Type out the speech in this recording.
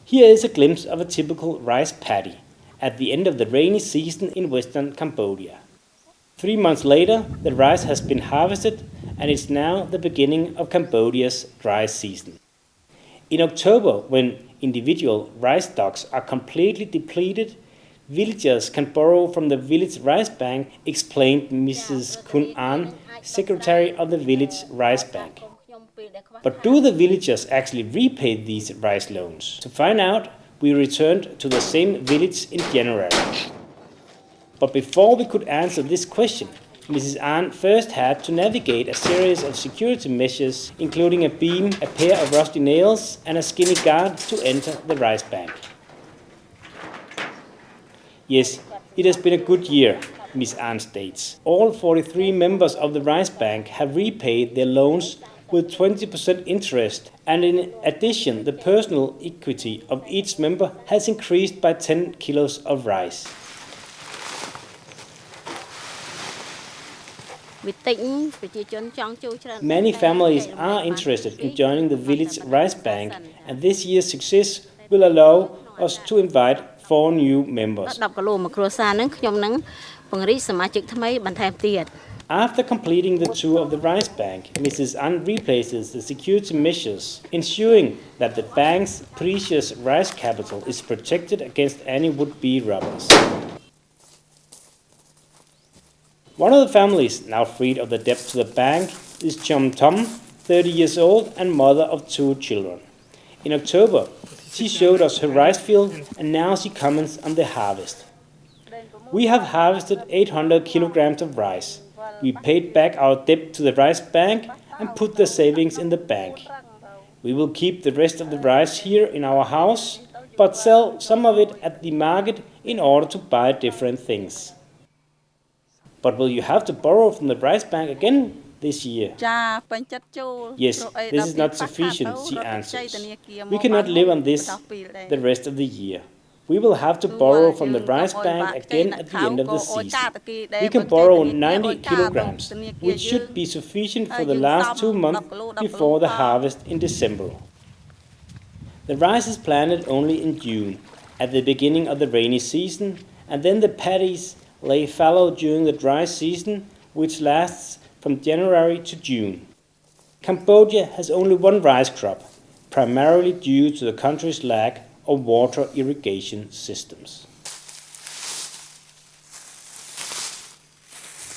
Here is a glimpse of a typical rice paddy at the end of the rainy season in western Cambodia. 3 months later, the rice has been harvested and it's now the beginning of Cambodia's dry season. In October, when individual rice stocks are completely depleted, villagers can borrow from the village rice bank, explained Mrs. Kun An, secretary of the village rice bank. But do the villagers actually repay these rice loans? To find out, we returned to the same village in January. But before we could answer this question, Mrs. An first had to navigate a series of security measures, including a beam, a pair of rusty nails, and a skinny guard to enter the rice bank. Yes, it has been a good year, Ms. An states. All 43 members of the rice bank have repaid their loans with 20% interest, and in addition, the personal equity of each member has increased by 10 kilos of rice. Many families are interested in joining the village rice bank, and this year's success will allow us to invite 4 new members. After completing the tour of the rice bank, Mrs. An replaces the security measures, ensuring that the bank's precious rice capital is protected against any would-be robbers. One of the families now freed of the debt to the bank is Chom Tom, 30 years old and mother of 2 children. In October, she showed us her rice field, and now she comments on the harvest. We have harvested 800 kilograms of rice. We paid back our debt to the rice bank and put the savings in the bank. We will keep the rest of the rice here in our house, but sell some of it at the market in order to buy different things. But will you have to borrow from the rice bank again this year? Yes, this is not sufficient, she answers. We cannot live on this the rest of the year. We will have to borrow from the rice bank again at the end of the season. We can borrow 90 kilograms, which should be sufficient for the last 2 months before the harvest in December. The rice is planted only in June, at the beginning of the rainy season, and then the paddies lay fallow during the dry season, which lasts from January to June. Cambodia has only one rice crop, primarily due to the country's lack of water irrigation systems.